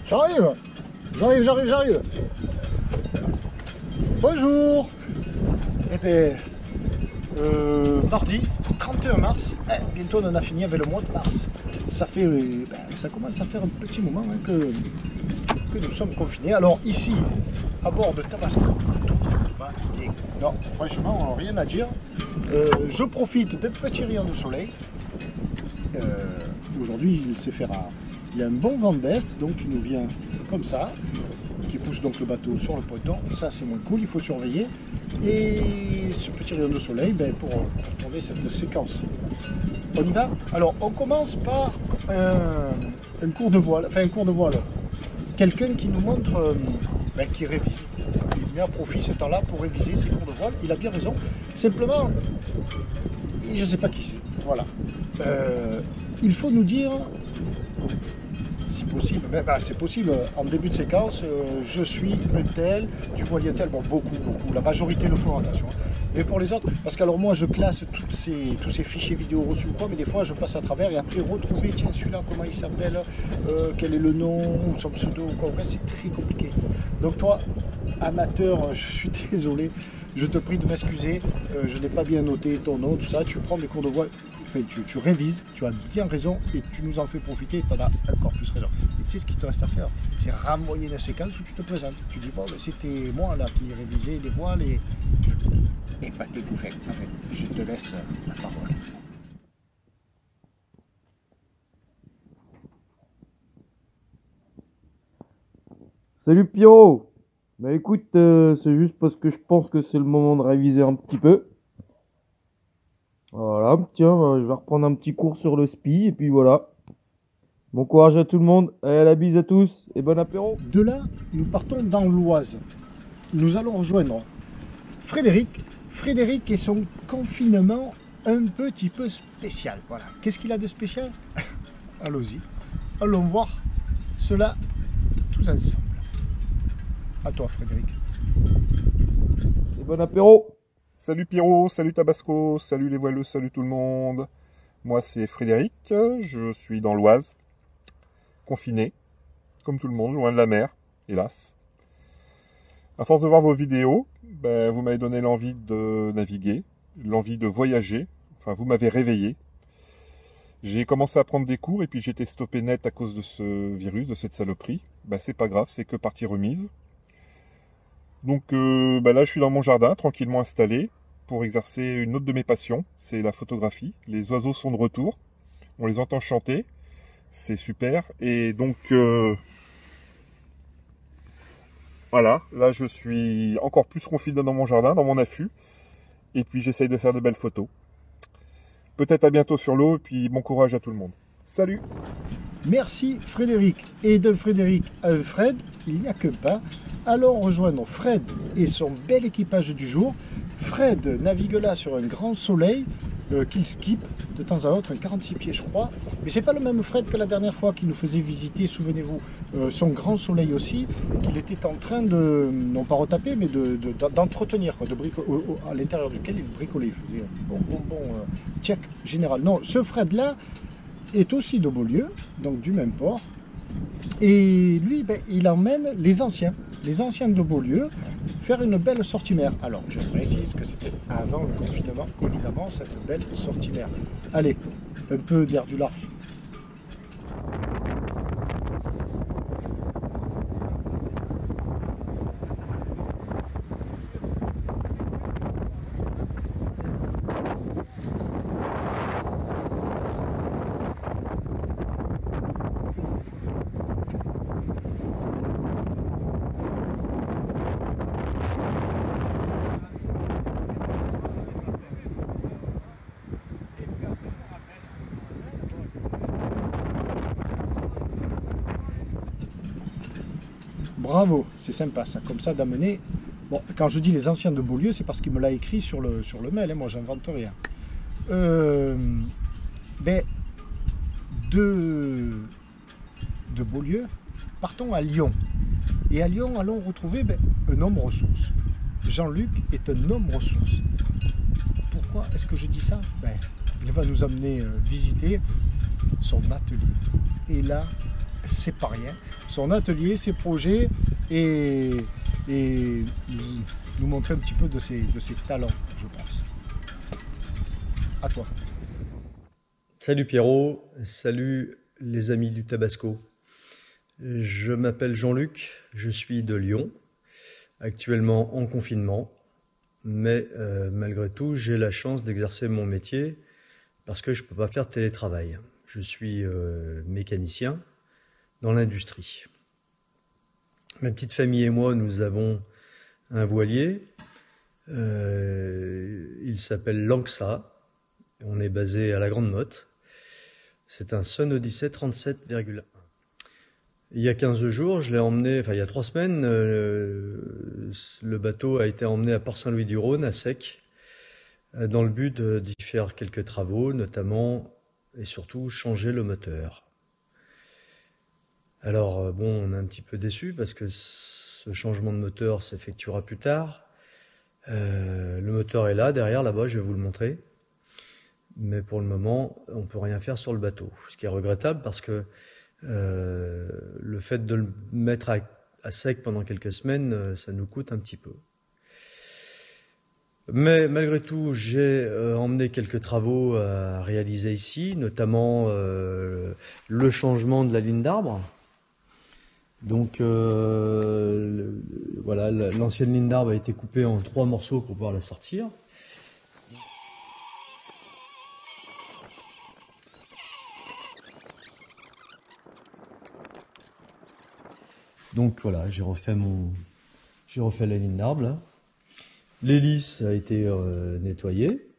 J'arrive. J'arrive. Bonjour. Eh bien, mardi 31 mars, bientôt on en a fini avec le mois de mars. Ça fait, ça commence à faire un petit moment hein, que nous sommes confinés. Alors ici, à bord de Tabasco, tout va bien. Non, franchement, rien à dire. Je profite d'un petit rayon de soleil. Aujourd'hui, il sait faire il y a un bon vent d'est, donc il nous vient comme ça, qui pousse donc le bateau sur le ponton. Ça, c'est moins cool, il faut surveiller. Et ce petit rayon de soleil, pour tourner cette séquence. On y va? Alors, on commence par un cours de voile, enfin un cours de voile. Quelqu'un qui nous montre, qui révise. Il met à profit ce temps-là pour réviser ses cours de voile. Il a bien raison. Simplement, je ne sais pas qui c'est. Voilà. Il faut nous dire, si possible, c'est possible, en début de séquence, je suis un tel, du voilier tel, bon, beaucoup, la majorité le font, attention. Mais pour les autres, parce qu'alors moi je classe tous ces fichiers vidéo reçus ou quoi, mais des fois je passe à travers et après retrouver, tiens celui-là, comment il s'appelle, quel est le nom, ou son pseudo, ou quoi, c'est très compliqué. Donc toi, amateur, je suis désolé, je te prie de m'excuser, je n'ai pas bien noté ton nom, tout ça, tu prends des cours de voile, enfin, tu révises, tu as bien raison et tu nous en fais profiter, tu en as encore plus raison. Et tu sais ce qu'il te reste à faire, c'est renvoyer une séquence où tu te présentes. Tu dis, bon, c'était moi là qui révisais les voiles et pas tes couffins. En fait, je te laisse la parole. Salut Pierrot. Bah écoute, c'est juste parce que je pense que c'est le moment de réviser un petit peu. Voilà, tiens, je vais reprendre un petit cours sur le SPI et puis voilà. Bon courage à tout le monde, allez, la bise à tous et bon apéro. De là, nous partons dans l'Oise. Nous allons rejoindre Frédéric et son confinement un petit peu spécial. Voilà. Qu'est-ce qu'il a de spécial? Allons-y. Allons voir cela tous ensemble. À toi, Frédéric. Et bon apéro. Salut Pierrot, salut Tabasco, salut les voileux, salut tout le monde. Moi c'est Frédéric, je suis dans l'Oise, confiné, comme tout le monde, loin de la mer, hélas. À force de voir vos vidéos, vous m'avez donné l'envie de naviguer, l'envie de voyager, enfin vous m'avez réveillé. J'ai commencé à prendre des cours et puis j'ai été stoppé net à cause de ce virus, de cette saloperie. C'est pas grave, c'est que partie remise. Donc là je suis dans mon jardin, tranquillement installé, pour exercer une autre de mes passions, c'est la photographie. Les oiseaux sont de retour, on les entend chanter, c'est super. Et donc voilà, là je suis encore plus confiné dans mon jardin, dans mon affût, et puis j'essaye de faire de belles photos. Peut-être à bientôt sur l'eau, et puis bon courage à tout le monde. Salut! Merci Frédéric. Et de Frédéric à Fred, il n'y a que pas. Allons rejoindre Fred et son bel équipage du jour. Fred navigue là sur un grand soleil qu'il skippe de temps à autre, un 46 pieds je crois. Mais c'est pas le même Fred que la dernière fois qui nous faisait visiter, souvenez-vous, son grand soleil aussi, qu'il était en train de, non pas retaper, mais d'entretenir, à l'intérieur duquel il bricolait. Il faisait un check général. Non, ce Fred là est aussi de Beaulieu, donc du même port. Et lui, il emmène les anciens de Beaulieu faire une belle sortie mer. Alors, je précise que c'était avant le confinement, évidemment, cette belle sortie mer. Allez, un peu d'air du large. Bravo, c'est sympa ça, comme ça d'amener. Bon, quand je dis les anciens de Beaulieu, c'est parce qu'il me l'a écrit sur le mail, hein, moi j'invente rien. De Beaulieu, partons à Lyon. Et à Lyon, allons retrouver un homme ressource. Jean-Luc est un homme ressource. Pourquoi est-ce que je dis ça? Il va nous amener visiter son atelier. Et là, c'est pas rien. Son atelier, ses projets et nous montrer un petit peu de ses talents, je pense. À toi. Salut Pierrot, salut les amis du Tabasco. Je m'appelle Jean-Luc, je suis de Lyon, actuellement en confinement, mais malgré tout j'ai la chance d'exercer mon métier parce que je ne peux pas faire de télétravail. Je suis mécanicien dans l'industrie. Ma petite famille et moi, nous avons un voilier, il s'appelle l'Anxa, on est basé à la Grande Motte. C'est un Sun Odyssey 37,1. Il y a 15 jours, je l'ai emmené, enfin il y a 3 semaines, le bateau a été emmené à Port-Saint-Louis-du-Rhône, à sec, dans le but d'y faire quelques travaux, notamment et surtout changer le moteur. Alors bon, on est un petit peu déçu parce que ce changement de moteur s'effectuera plus tard. Le moteur est là, derrière, là-bas, je vais vous le montrer. Mais pour le moment, on ne peut rien faire sur le bateau. Ce qui est regrettable parce que le fait de le mettre à sec pendant quelques semaines, ça nous coûte un petit peu. Mais malgré tout, j'ai emmené quelques travaux à réaliser ici, notamment le changement de la ligne d'arbre. Donc voilà, l'ancienne ligne d'arbre a été coupée en 3 morceaux pour pouvoir la sortir. Donc voilà, j'ai refait la ligne d'arbre là. L'hélice a été nettoyée.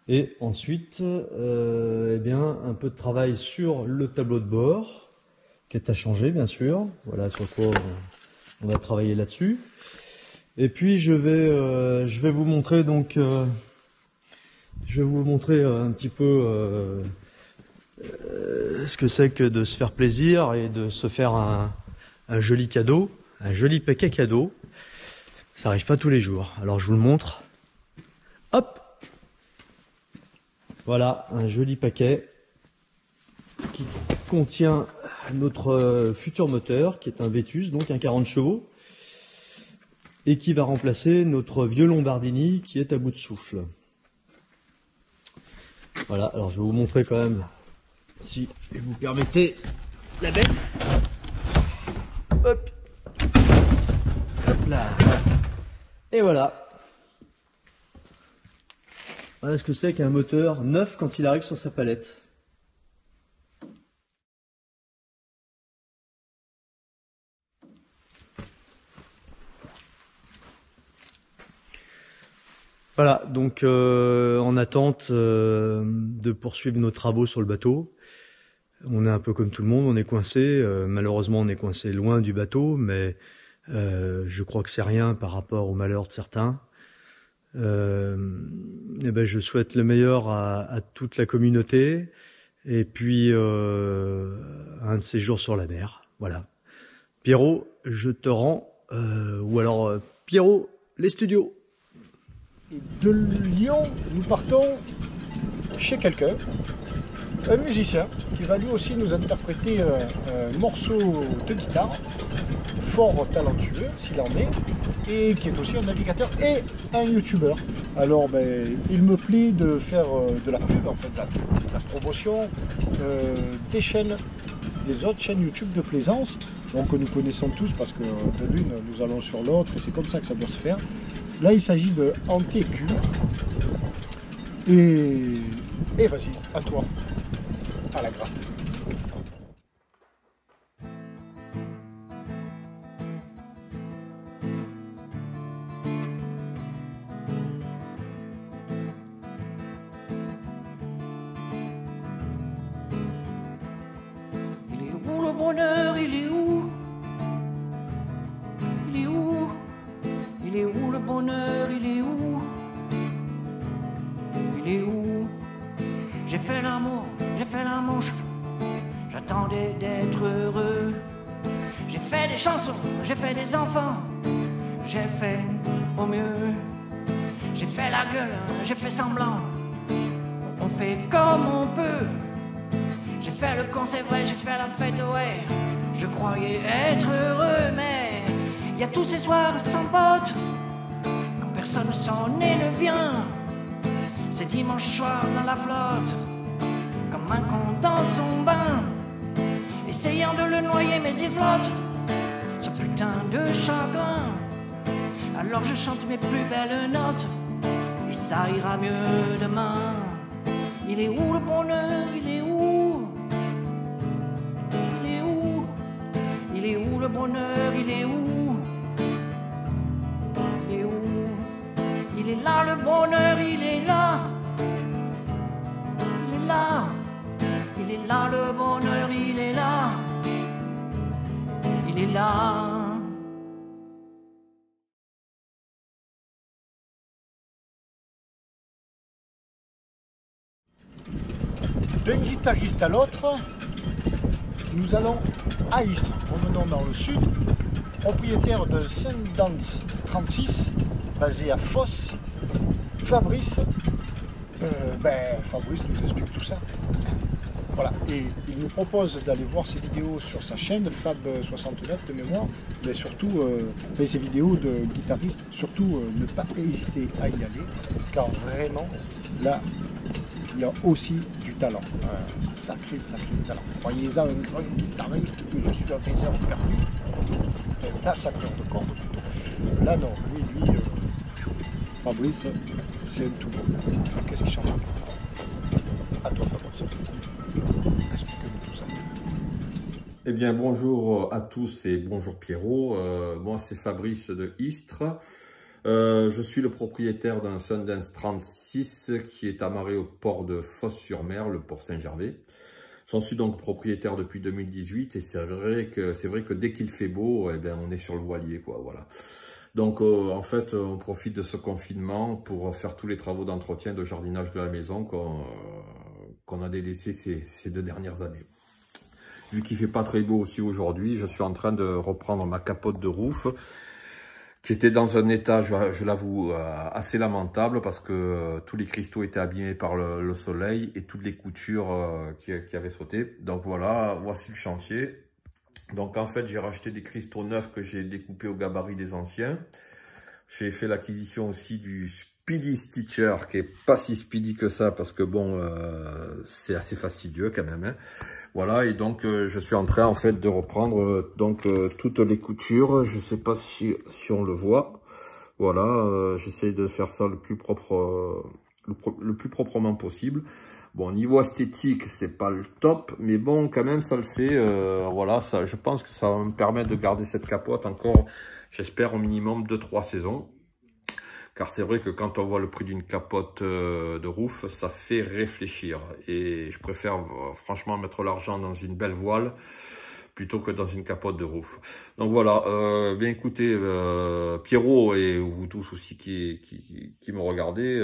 Et ensuite, eh bien, un peu de travail sur le tableau de bord, qui est à changer bien sûr. Voilà sur quoi on va travailler là-dessus. Et puis je vais vous montrer donc, je vais vous montrer un petit peu ce que c'est que de se faire plaisir et de se faire un joli cadeau, un joli paquet cadeau. Ça arrive pas tous les jours. Alors je vous le montre. Hop, voilà un joli paquet qui contient notre futur moteur, qui est un Vetus, donc un 40 chevaux. Et qui va remplacer notre vieux Lombardini qui est à bout de souffle. Voilà, alors je vais vous montrer quand même, si vous permettez, la bête. Hop, hop là. Et voilà. Voilà ce que c'est qu'un moteur neuf quand il arrive sur sa palette. Voilà, donc en attente de poursuivre nos travaux sur le bateau. On est un peu comme tout le monde, on est coincé. Malheureusement, on est coincé loin du bateau, mais je crois que c'est rien par rapport au malheur de certains. Eh ben, je souhaite le meilleur à toute la communauté et puis un de ces jours sur la mer. Voilà. Pierrot, je te rends, ou alors Pierrot, les studios. Et de Lyon, nous partons chez quelqu'un, un musicien, qui va lui aussi nous interpréter un morceau de guitare, fort talentueux s'il en est, et qui est aussi un navigateur et un youtubeur. Alors ben, il me plaît de faire de la pub, en fait, la promotion des autres chaînes YouTube de plaisance, donc que nous connaissons tous parce que de l'une nous allons sur l'autre et c'est comme ça que ça doit se faire. Là, il s'agit de Antécu. Et vas-y, à toi, à la gratte. Il est où le bonheur? Il est où? Il est où? Il est où le bonheur? Il est où? Il est où? J'ai fait l'amour, j'ai fait la mouche. J'attendais d'être heureux. J'ai fait des chansons, j'ai fait des enfants. j'ai fait au mieux. J'ai fait la gueule, j'ai fait semblant. On fait comme on peut. J'ai fait le con, c'est vrai, j'ai fait la fête, ouais. Je croyais être heureux, mais y a tous ces soirs sans potes, quand personne s'en est ne vient. C'est dimanche soir dans la flotte, comme un con dans son bain, essayant de le noyer, mais il flotte, ce putain de chagrin. Alors je chante mes plus belles notes, et ça ira mieux demain. Il est où le bonheur? Il est où? Il est où? Il est où le bonheur? Il est où? Il est où? Il est là le bonheur, il est là. Il est là. Il est là le bonheur, il est là. Il est là. D'un guitariste à l'autre, nous allons à Istres, revenons dans le sud, propriétaire de Sundance 36, basé à Fos. Fabrice, Fabrice nous explique tout ça. Voilà, et il nous propose d'aller voir ses vidéos sur sa chaîne, Fab69 de mémoire, mais surtout ses vidéos de guitariste, surtout ne pas hésiter à y aller, car vraiment, là, il y a aussi du talent, sacré talent. Croyez-en un grand guitariste que je suis à mes heures perdues, un massacreur de cordes plutôt. Là non, lui Fabrice, c'est un tout bon. Qu'est-ce qu'il chante? À toi Fabrice, explique-nous tout ça. Eh bien bonjour à tous et bonjour Pierrot, moi c'est Fabrice de Istres. Je suis le propriétaire d'un Sundance 36 qui est amarré au port de Fos-sur-Mer, le port Saint-Gervais. J'en suis donc propriétaire depuis 2018 et c'est vrai que dès qu'il fait beau, eh bien, on est sur le voilier, quoi, voilà. Donc en fait, on profite de ce confinement pour faire tous les travaux d'entretien, de jardinage de la maison qu'on a délaissés ces 2 dernières années. Vu qu'il fait pas très beau aussi aujourd'hui, je suis en train de reprendre ma capote de roof qui était dans un état, je l'avoue, assez lamentable parce que tous les cristaux étaient abîmés par le soleil et toutes les coutures qui avaient sauté. Donc voilà, voici le chantier. Donc en fait, j'ai racheté des cristaux neufs que j'ai découpés au gabarit des anciens. J'ai fait l'acquisition aussi du Speedy Stitcher, qui est pas si speedy que ça parce que bon, c'est assez fastidieux quand même, hein. Voilà, et donc je suis en train en fait de reprendre toutes les coutures. Je sais pas si on le voit. Voilà, j'essaye de faire ça le plus propre, le plus proprement possible. Bon, niveau esthétique, c'est pas le top, mais bon, quand même, ça le fait. Voilà, ça, je pense que ça va me permettre de garder cette capote encore, j'espère, au minimum 2-3 saisons. Car c'est vrai que quand on voit le prix d'une capote de roof, ça fait réfléchir. Et je préfère franchement mettre l'argent dans une belle voile plutôt que dans une capote de roof. Donc voilà, bien écoutez, Pierrot et vous tous aussi qui me regardez,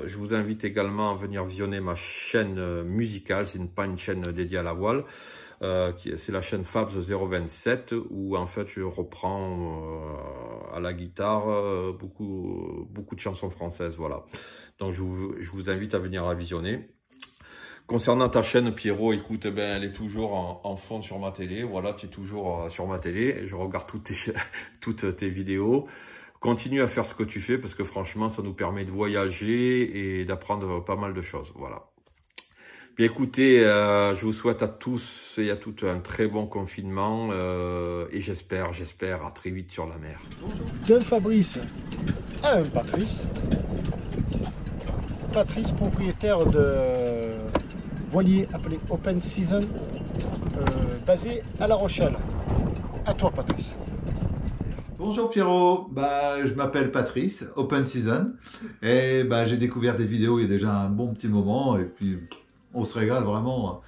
je vous invite également à venir visionner ma chaîne musicale. C'est pas une chaîne dédiée à la voile. C'est la chaîne Fabs 027 où en fait je reprends à la guitare beaucoup de chansons françaises, voilà. Donc je vous invite à venir la visionner. Concernant ta chaîne Pierrot, écoute, ben elle est toujours en fond sur ma télé, voilà, tu es toujours sur ma télé, je regarde toutes tes vidéos. Continue à faire ce que tu fais parce que franchement ça nous permet de voyager et d'apprendre pas mal de choses, voilà. Bien écoutez, je vous souhaite à tous et à toutes un très bon confinement et j'espère à très vite sur la mer. D'un Fabrice à un Patrice. Patrice, propriétaire de voilier appelé Open Season, basé à La Rochelle. À toi Patrice. Bonjour Pierrot, je m'appelle Patrice, Open Season, et j'ai découvert des vidéos il y a déjà un bon petit moment, et puis on se régale vraiment,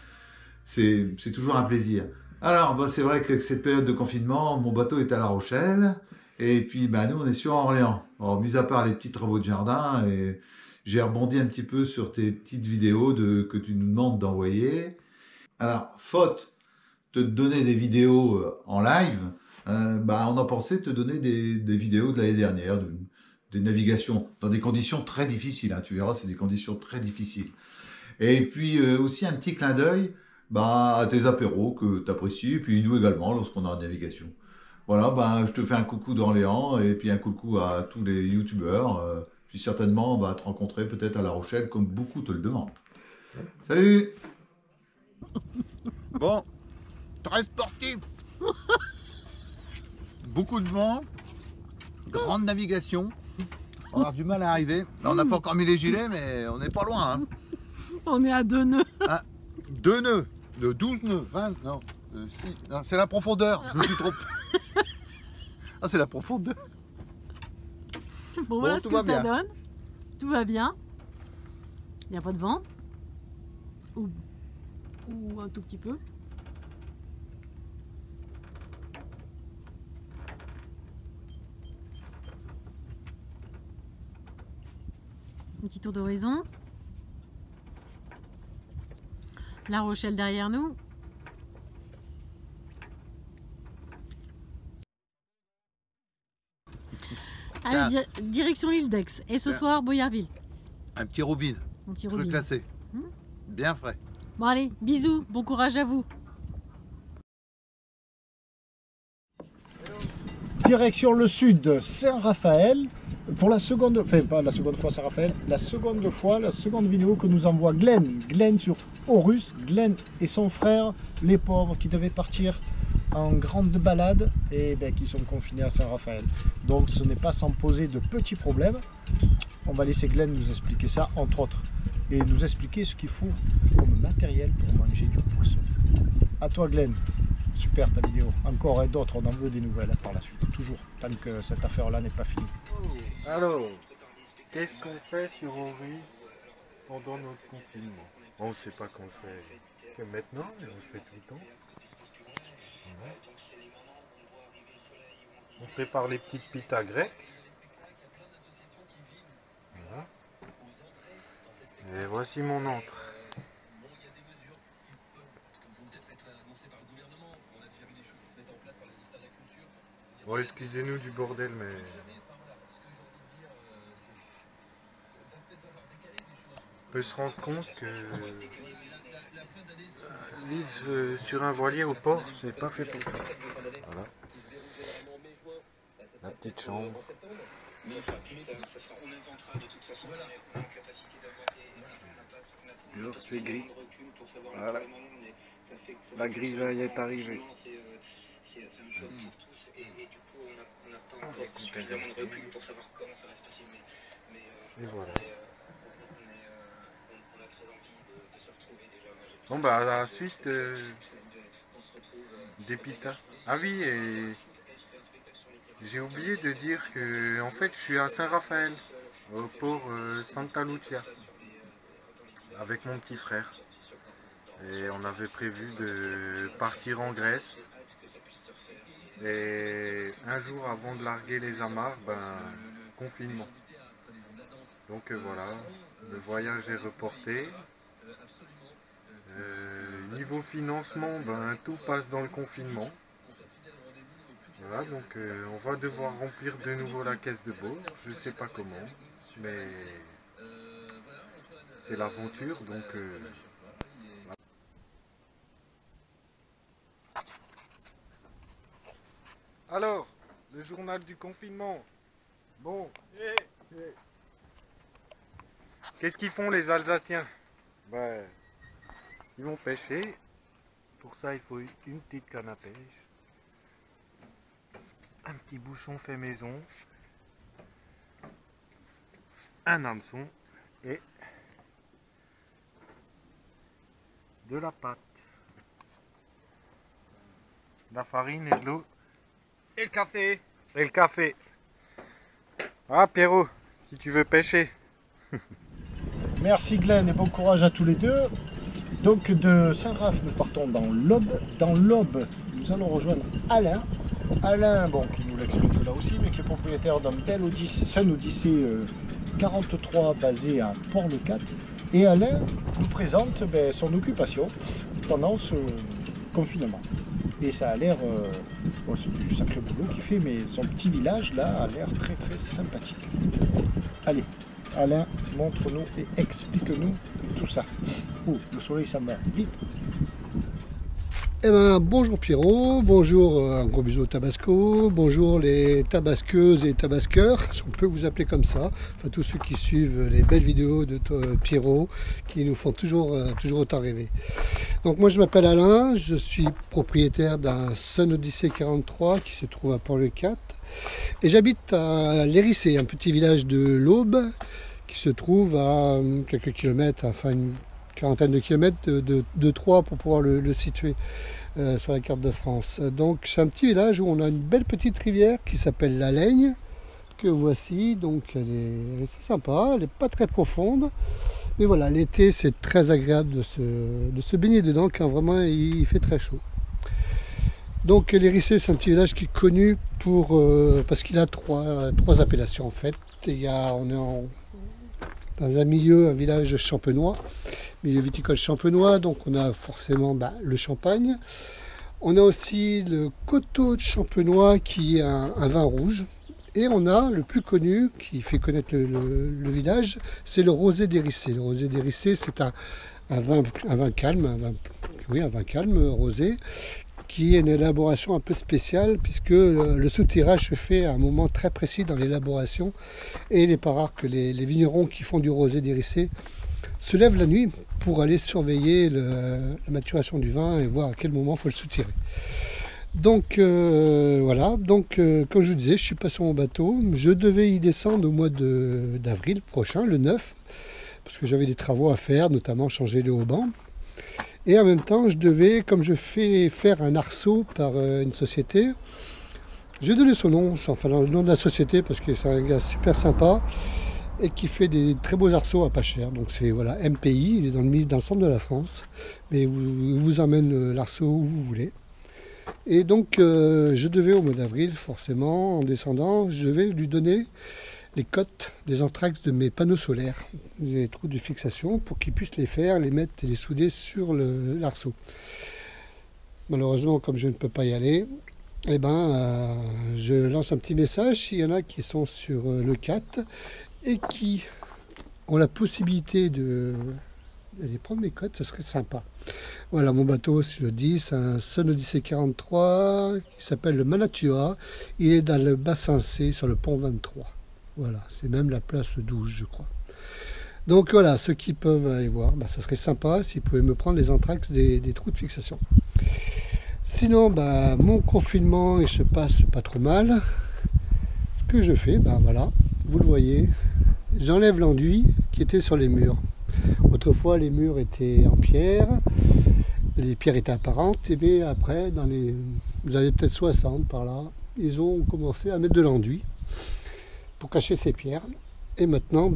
c'est toujours un plaisir. Alors c'est vrai que cette période de confinement, mon bateau est à La Rochelle, et puis nous on est sur Orléans. Alors mis à part les petits travaux de jardin, et j'ai rebondi un petit peu sur tes petites vidéos que tu nous demandes d'envoyer. Alors faute de te donner des vidéos en live, on a pensé te donner des vidéos de l'année dernière, des navigations dans des conditions très difficiles. Hein. Tu verras, c'est des conditions très difficiles. Et puis aussi un petit clin d'œil à tes apéros que tu apprécies, et puis nous également lorsqu'on est en navigation. Voilà, je te fais un coucou d'Orléans et puis un coucou à tous les youtubeurs. Puis certainement, on va te rencontrer peut-être à La Rochelle, comme beaucoup te le demandent. Salut! Bon, très sportif. Beaucoup de vent, grande navigation. On va avoir du mal à arriver. On n'a pas encore mis les gilets, mais on n'est pas loin. Hein. On est à 2 nœuds. Ah, 2 nœuds, de 12 nœuds, 20, non, 6, non, c'est la profondeur, je me suis trompé. Ah, c'est la profondeur. Bon, voilà ce que ça donne. Tout va bien. Il n'y a pas de vent. Ou un tout petit peu. Un petit tour d'horizon. La Rochelle derrière nous. Allez, direction l'île d'Aix. Et ce soir, Boyarville. Un petit Robin. Un petit Truc glacé. Bien frais. Bon allez, bisous, bon courage à vous. Direction le sud, Saint-Raphaël. Pour la seconde, enfin pas la seconde fois Saint-Raphaël, la seconde vidéo que nous envoie Glenn. Glenn sur Horus, Glenn et son frère, les pauvres qui devaient partir en grande balade et qui sont confinés à Saint-Raphaël. Donc ce n'est pas sans poser de petits problèmes. On va laisser Glenn nous expliquer ça, entre autres, et nous expliquer ce qu'il faut comme matériel pour manger du poisson. À toi Glenn, super ta vidéo. Encore et d'autres, on en veut des nouvelles par la suite, toujours, tant que cette affaire-là n'est pas finie. Alors, qu'est-ce qu'on fait sur Horus pendant notre confinement? On ne sait pas qu'on le fait que maintenant, mais on le fait tout le temps. Ouais. On prépare les petites pitas grecques. Voilà. Et voici mon antre. Bon, excusez-nous du bordel, mais... on peut se rendre compte que vivre sur un voilier au port, c'est pas fait pour ça. Voilà. La petite chambre. Dehors c'est gris. Voilà. La grisaille est arrivée. Et voilà. Bon à la suite des pitas. Ah oui, et j'ai oublié de dire que en fait je suis à Saint-Raphaël, au port Santa Lucia, avec mon petit frère. Et on avait prévu de partir en Grèce. Et un jour avant de larguer les amarres, confinement. Donc voilà, le voyage est reporté. Niveau financement, tout passe dans le confinement. Voilà, donc on va devoir remplir de nouveau la caisse de bord. Je sais pas comment, mais c'est l'aventure, donc... Alors, le journal du confinement. Bon, qu'est-ce qu'ils font les Alsaciens? Ils vont pêcher. Pour ça, il faut une petite canne à pêche. Un petit bouchon fait maison. Un hameçon. Et de la pâte. La farine et de l'eau. Et le café. Et le café. Ah, Pierrot, si tu veux pêcher. Merci Glenn et bon courage à tous les deux. Donc de Saint-Raph, nous partons dans l'Aube. Dans l'Aube, nous allons rejoindre Alain. Alain, qui nous l'explique là aussi, mais qui est propriétaire d'un bel Sun Odyssey 43 basé à Port-le-Cat. Et Alain nous présente son occupation pendant ce confinement. Et ça a l'air, bon, c'est du sacré boulot qu'il fait, mais son petit village là a l'air très très sympathique. Allez, Alain, montre-nous et explique-nous tout ça. Oh, le soleil s'en va vite. Eh ben, bonjour Pierrot, bonjour un gros bisou au Tabasco, bonjour les tabasqueuses et tabasqueurs, si on peut vous appeler comme ça, enfin tous ceux qui suivent les belles vidéos de Pierrot, qui nous font toujours autant rêver. Donc moi je m'appelle Alain, je suis propriétaire d'un Sun Odyssey 43 qui se trouve à Port-le-Cat, et j'habite à l'Hérissé, un petit village de l'Aube, qui se trouve à quelques kilomètres, enfin une quarantaine de kilomètres de Troyes pour pouvoir le situer sur la carte de France. Donc c'est un petit village où on a une belle petite rivière qui s'appelle la Laigne, que voici, donc elle est assez sympa, elle n'est pas très profonde, mais voilà, l'été c'est très agréable de se baigner dedans quand vraiment il fait très chaud. Donc l'Hérissé, c'est un petit village qui est connu pour parce qu'il a trois appellations en fait. On est dans un village champenois, milieu viticole champenois, donc on a forcément le champagne. On a aussi le coteau de champenois qui est un vin rouge. Et on a le plus connu, qui fait connaître le village, c'est le rosé d'Hérissé. Le rosé d'Hérissé, c'est un vin calme, un vin calme rosé, qui est une élaboration un peu spéciale, puisque le soutirage se fait à un moment très précis dans l'élaboration. Et il n'est pas rare que les vignerons qui font du rosé d'Hérissé se lèvent la nuit pour aller surveiller la maturation du vin et voir à quel moment il faut le soutirer. Donc voilà, comme je vous disais, je suis pas sur mon bateau. Je devais y descendre au mois d'avril prochain, le 9, parce que j'avais des travaux à faire, notamment changer les haubans. Et en même temps, je devais, comme je fais faire un arceau par une société, j'ai donné son nom, enfin le nom de la société, parce que c'est un gars super sympa et qui fait des très beaux arceaux à pas cher. Donc c'est voilà, MPI, il est dans le centre de la France, mais il vous emmène l'arceau où vous voulez. Et donc je devais au mois d'avril, forcément, en descendant, je devais lui donner les cotes des anthrax de mes panneaux solaires, des trous de fixation, pour qu'ils puissent les faire, les mettre et les souder sur l'arceau. Malheureusement, comme je ne peux pas y aller, eh ben, je lance un petit message s'il y en a qui sont sur le 4 et qui ont la possibilité d'aller prendre mes cotes, ça serait sympa. Voilà, mon bateau, je le dis, c'est un Sun Odyssey 43 qui s'appelle le Manatua. Il est dans le bassin C sur le pont 23. Voilà, c'est même la place 12, je crois. Donc voilà, ceux qui peuvent aller voir, ça serait sympa s'ils pouvaient me prendre les anthrax des trous de fixation. Sinon, mon confinement, il se passe pas trop mal. Ce que je fais, voilà, vous le voyez, j'enlève l'enduit qui était sur les murs. Autrefois, les murs étaient en pierre, les pierres étaient apparentes, et bien après, dans les années peut-être 60 par là, ils ont commencé à mettre de l'enduit pour cacher ces pierres. Et maintenant,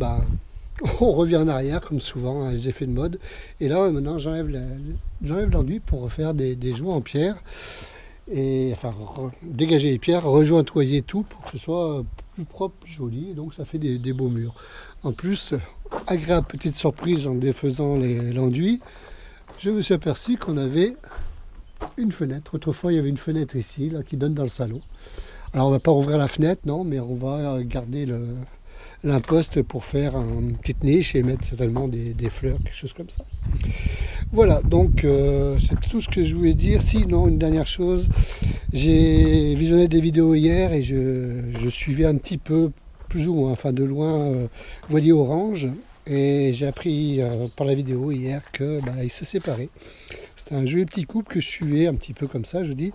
on revient en arrière, comme souvent, les effets de mode. Et là, maintenant, j'enlève l'enduit pour refaire des joints en pierre. Et enfin, dégager les pierres, rejointoyer tout pour que ce soit plus propre, plus joli. Et donc, ça fait des beaux murs. En plus, agréable petite surprise en défaisant l'enduit, je me suis aperçu qu'on avait une fenêtre. Autrefois, il y avait une fenêtre ici, là, qui donne dans le salon. Alors on ne va pas ouvrir la fenêtre, non, mais on va garder l'imposte pour faire une petite niche et mettre certainement des fleurs, quelque chose comme ça. Voilà, donc c'est tout ce que je voulais dire. Sinon, une dernière chose, j'ai visionné des vidéos hier et je suivais un petit peu, plus ou moins, enfin de loin, Voilier Orange. Et j'ai appris par la vidéo hier qu'ils se séparaient. C'était un joli petit couple que je suivais un petit peu comme ça, je dis,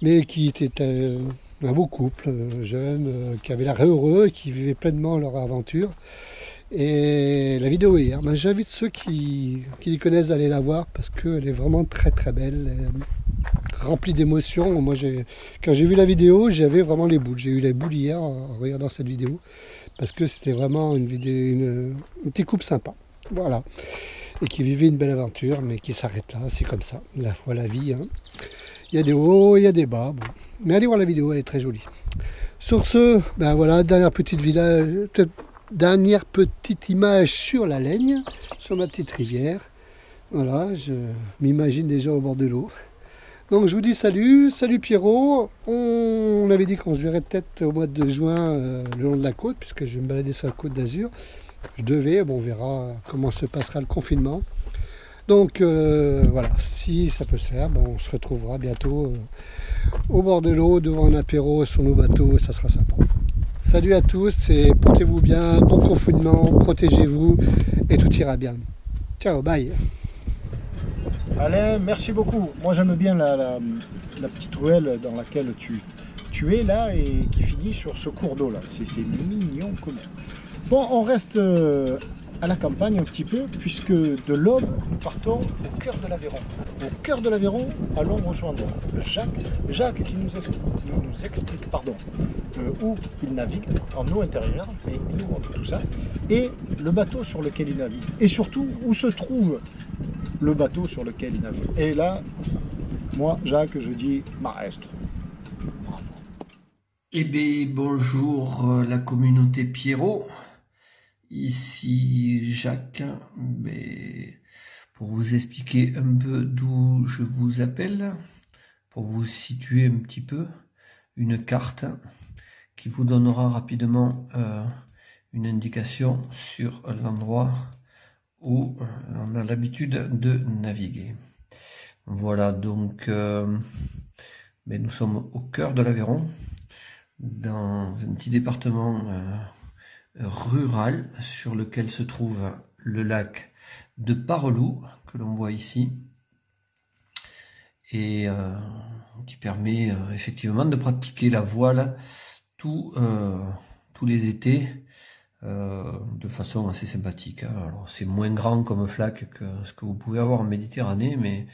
mais qui était un beau couple, jeune, qui avait l'air heureux et qui vivait pleinement leur aventure. Et la vidéo hier, j'invite ceux qui les connaissent à aller la voir parce qu'elle est vraiment très très belle, remplie d'émotions. Moi, quand j'ai vu la vidéo, j'avais vraiment les boules. J'ai eu les boules hier en regardant cette vidéo parce que c'était vraiment une petite couple sympa. Voilà. Et qui vivait une belle aventure, mais qui s'arrête là, c'est comme ça, la foi, la vie. Hein. Il y a des hauts, il y a des bas. Bon. Mais allez voir la vidéo, elle est très jolie. Sur ce, voilà, dernière petite image sur la Laigne, sur ma petite rivière. Voilà, je m'imagine déjà au bord de l'eau. Donc je vous dis salut, salut Pierrot. On avait dit qu'on se verrait peut-être au mois de juin le long de la côte, puisque je vais me balader sur la côte d'Azur. Je devais, bon, on verra comment se passera le confinement. Donc voilà, si ça peut se faire, bon, on se retrouvera bientôt au bord de l'eau, devant un apéro sur nos bateaux, ça sera sympa. Salut à tous et portez-vous bien, bon confinement, protégez-vous et tout ira bien. Ciao, bye. Alain, merci beaucoup. Moi j'aime bien la petite ruelle dans laquelle tu es là et qui finit sur ce cours d'eau là. C'est mignon comme tout. Bon, on reste à la campagne un petit peu, puisque de l'Aube, nous partons au cœur de l'Aveyron. Au cœur de l'Aveyron, allons rejoindre Jacques qui nous explique où il navigue en eau intérieure, et il nous montre tout ça, et le bateau sur lequel il navigue, et surtout où se trouve le bateau sur lequel il navigue. Et là, moi, Jacques, je dis maestro. Bravo. Eh bien, bonjour la communauté Pierrot. Ici Jacques, pour vous expliquer un peu d'où je vous appelle, pour vous situer un petit peu, une carte qui vous donnera rapidement une indication sur l'endroit où on a l'habitude de naviguer. Voilà, donc nous sommes au cœur de l'Aveyron, dans un petit département rural sur lequel se trouve le lac de Pareloup que l'on voit ici et qui permet effectivement de pratiquer la voile tous les étés de façon assez sympathique. Alors c'est moins grand comme flaque que ce que vous pouvez avoir en Méditerranée, mais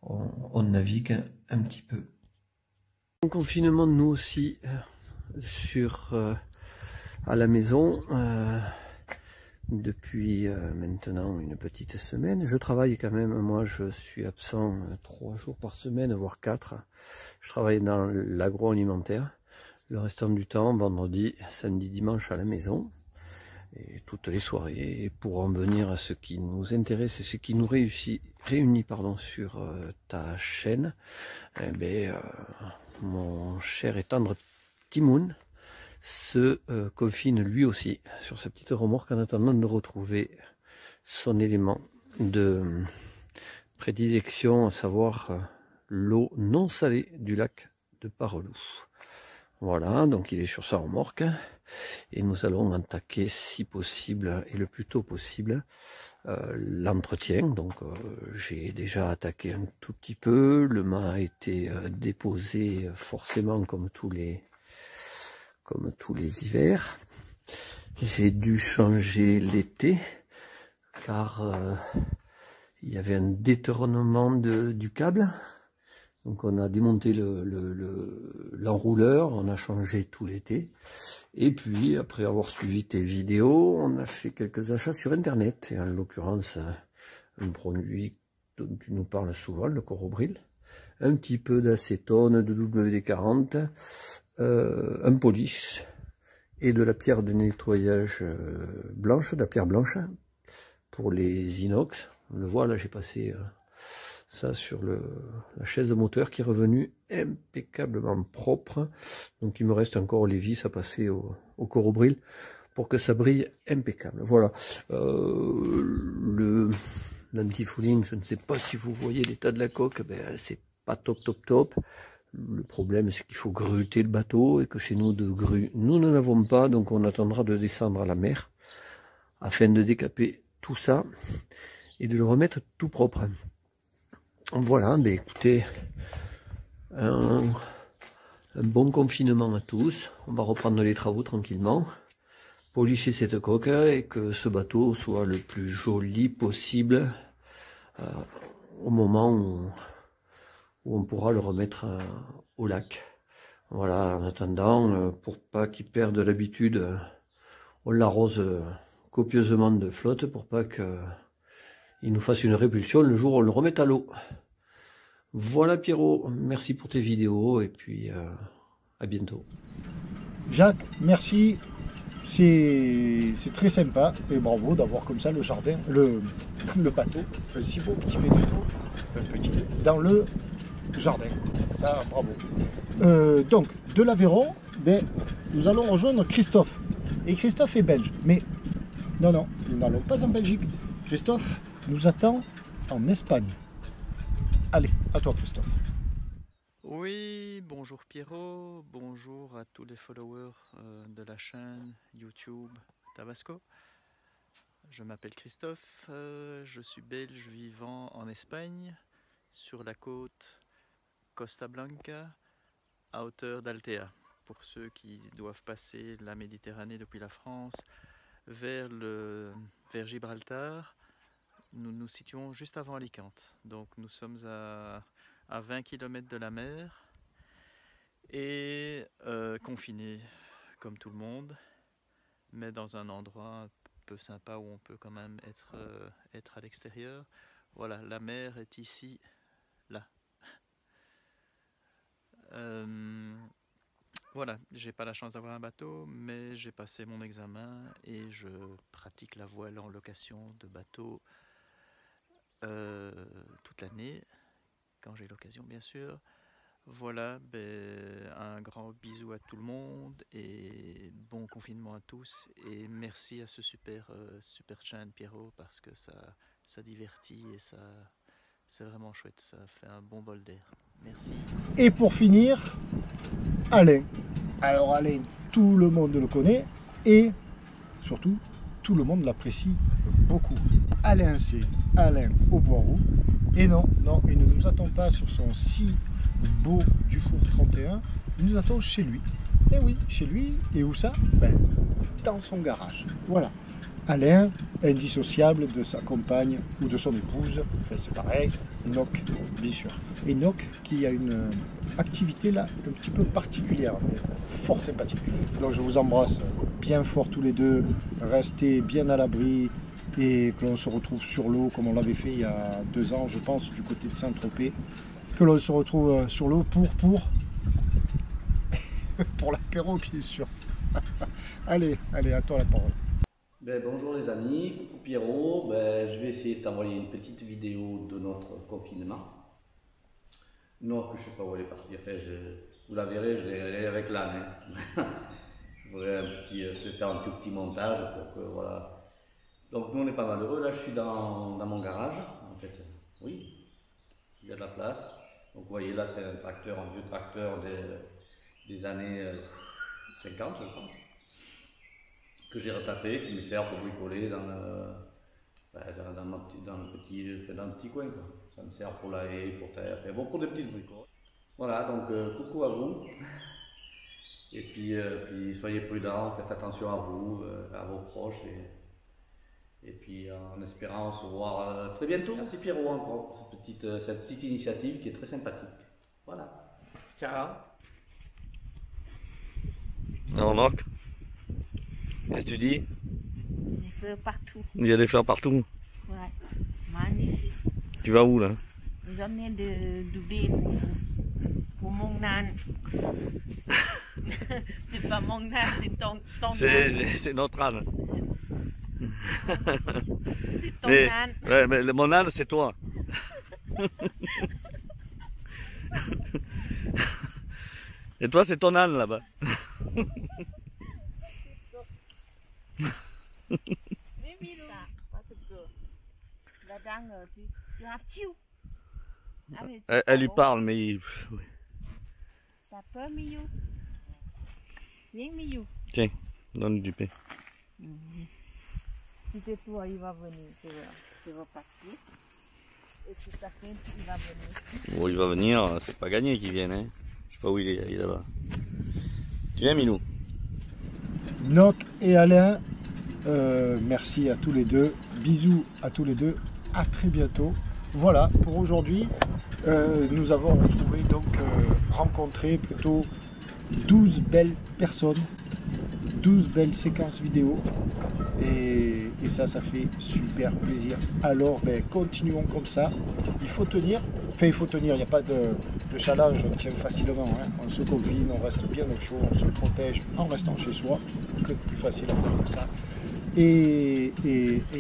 on navigue un petit peu. En confinement, nous aussi à la maison depuis maintenant une petite semaine. Je travaille quand même, moi je suis absent 3 jours par semaine, voire 4. Je travaille dans l'agroalimentaire. Le restant du temps, vendredi, samedi, dimanche à la maison. Et toutes les soirées. Et pour en venir à ce qui nous intéresse et ce qui nous réunit sur ta chaîne, mon cher et tendre Timoun se confine lui aussi sur sa petite remorque en attendant de retrouver son élément de prédilection, à savoir l'eau non salée du lac de Pareloup. Voilà, donc il est sur sa remorque et nous allons attaquer si possible et le plus tôt possible l'entretien. Donc j'ai déjà attaqué un tout petit peu, le mât a été déposé forcément comme tous les hivers. J'ai dû changer l'été car il y avait un détournement du câble. Donc on a démonté l'enrouleur, on a changé tout l'été. Et puis après avoir suivi tes vidéos, on a fait quelques achats sur internet. Et en l'occurrence, un produit dont tu nous parles souvent, le Corobril. Un petit peu d'acétone, de WD-40, un polish et de la pierre de nettoyage blanche, de la pierre blanche pour les inox. On le voit là, j'ai passé ça sur la chaise moteur qui est revenue impeccablement propre. Donc il me reste encore les vis à passer au Corobril pour que ça brille impeccable. Voilà. L'anti-fouling, je ne sais pas si vous voyez l'état de la coque, c'est pas top. Le problème, c'est qu'il faut gruter le bateau et que chez nous, de grue, nous n'en avons pas. Donc on attendra de descendre à la mer afin de décaper tout ça et de le remettre tout propre. Voilà, écoutez, un bon confinement à tous. On va reprendre les travaux tranquillement, policher cette coque et que ce bateau soit le plus joli possible au moment où on pourra le remettre au lac. Voilà, en attendant, pour pas qu'il perde l'habitude, on l'arrose copieusement de flotte pour pas qu'il nous fasse une répulsion le jour où on le remette à l'eau. Voilà Pierrot, merci pour tes vidéos et puis à bientôt. Jacques, merci, c'est très sympa et bravo d'avoir comme ça le jardin, le bateau, un si beau petit bateau, dans le jardin. Ça, bravo. Donc, de l'Aveyron, ben, nous allons rejoindre Christophe. Et Christophe est belge. Mais non, non, nous n'allons pas en Belgique. Christophe nous attend en Espagne. Allez, à toi Christophe. Oui, bonjour Pierrot, bonjour à tous les followers de la chaîne YouTube Tabasco. Je m'appelle Christophe, je suis belge vivant en Espagne, sur la côte Costa Blanca, à hauteur d'Altea. Pour ceux qui doivent passer la Méditerranée depuis la France vers Gibraltar, nous nous situons juste avant Alicante. Donc nous sommes à 20 km de la mer et confinés comme tout le monde, mais dans un endroit un peu sympa où on peut quand même être à l'extérieur. Voilà, la mer est ici, là. Voilà, j'ai pas la chance d'avoir un bateau, mais j'ai passé mon examen et je pratique la voile en location de bateau toute l'année, quand j'ai l'occasion bien sûr. Voilà, ben, un grand bisou à tout le monde et bon confinement à tous, et merci à ce super chaîne Pierrot, parce que ça divertit et ça c'est vraiment chouette, ça fait un bon bol d'air. Merci. Et pour finir, Alain. Alors Alain, tout le monde le connaît et surtout tout le monde l'apprécie beaucoup. Alain, c'est Alain au Boiroux. Et non, non, il ne nous attend pas sur son si beau Dufour 31, il nous attend chez lui. Et oui, chez lui. Et où ça? Ben, dans son garage. Voilà. Alain, indissociable de sa compagne ou de son épouse, enfin, c'est pareil, Noc, bien sûr. Et Noc qui a une activité là un petit peu particulière, mais fort sympathique. Donc je vous embrasse bien fort tous les deux, restez bien à l'abri et que l'on se retrouve sur l'eau comme on l'avait fait il y a 2 ans, je pense, du côté de Saint-Tropez. Que l'on se retrouve sur l'eau pour l'apéro, bien sûr. Allez, allez, à toi la parole. Ben, bonjour les amis, coucou Pierrot, ben, je vais essayer de t'envoyer une petite vidéo de notre confinement. Non, que je ne sais pas où elle est partie, enfin, vous la verrez, je l'ai avec l'âne. Hein. Je voudrais faire un tout petit montage pour que voilà. Donc nous on est pas malheureux, là je suis dans mon garage, en fait, oui, il y a de la place. Donc vous voyez là c'est un tracteur, un vieux tracteur des années 50 je pense, que j'ai retapé, qui me sert pour bricoler dans le petit coin, quoi. Ça me sert pour la haie, pour faire bon, pour des petites bricoles. Voilà, donc coucou à vous. Et puis soyez prudents, faites attention à vous, à vos proches, et puis en espérant se voir très bientôt. Merci Pierrot encore pour cette petite initiative qui est très sympathique. Voilà. Ciao. Alors Marc, qu'est-ce que tu dis? Des fleurs partout. Il y a des fleurs partout. Ouais, magnifique. Tu vas où là? J'en ai du B pour mon âne. C'est pas mon âne, c'est ton C'est notre âne. C'est ton âne. Ouais, mais mon âne c'est toi. Et toi c'est ton âne là-bas. Elle lui parle, mais... T'as peur, Miou? Viens, Miou. Tiens, donne du pain. Si c'est toi, il va venir, tu vas partir. Et si t'as faim, il va venir. Bon, il va venir, c'est pas gagné qu'il vienne, hein. Je sais pas où il est là-bas. Tu viens, Minou? Noc et Alain, merci à tous les deux. Bisous à tous les deux. À très bientôt. Voilà, pour aujourd'hui, nous avons retrouvé, donc rencontré plutôt 12 belles personnes, 12 belles séquences vidéo, et ça fait super plaisir. Alors, ben, continuons comme ça. Il faut tenir, enfin il faut tenir, il n'y a pas de challenge, on tient facilement, hein. On se confine, on reste bien au chaud, on se protège en restant chez soi, que plus facile à faire que ça. Et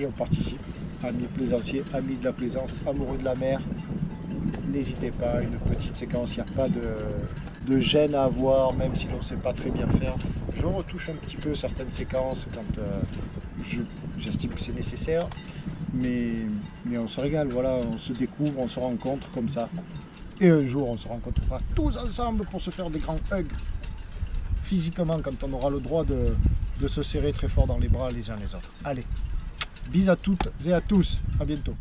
on participe. Amis plaisanciers, amis de la plaisance, amoureux de la mer, n'hésitez pas, une petite séquence, il n'y a pas de gêne à avoir, même si l'on ne sait pas très bien faire. Je retouche un petit peu certaines séquences quand j'estime que c'est nécessaire, mais on se régale, voilà, on se découvre, on se rencontre comme ça. Et un jour, on se rencontrera tous ensemble pour se faire des grands hugs physiquement, quand on aura le droit de se serrer très fort dans les bras les uns les autres. Allez, bis à toutes et à tous, à bientôt.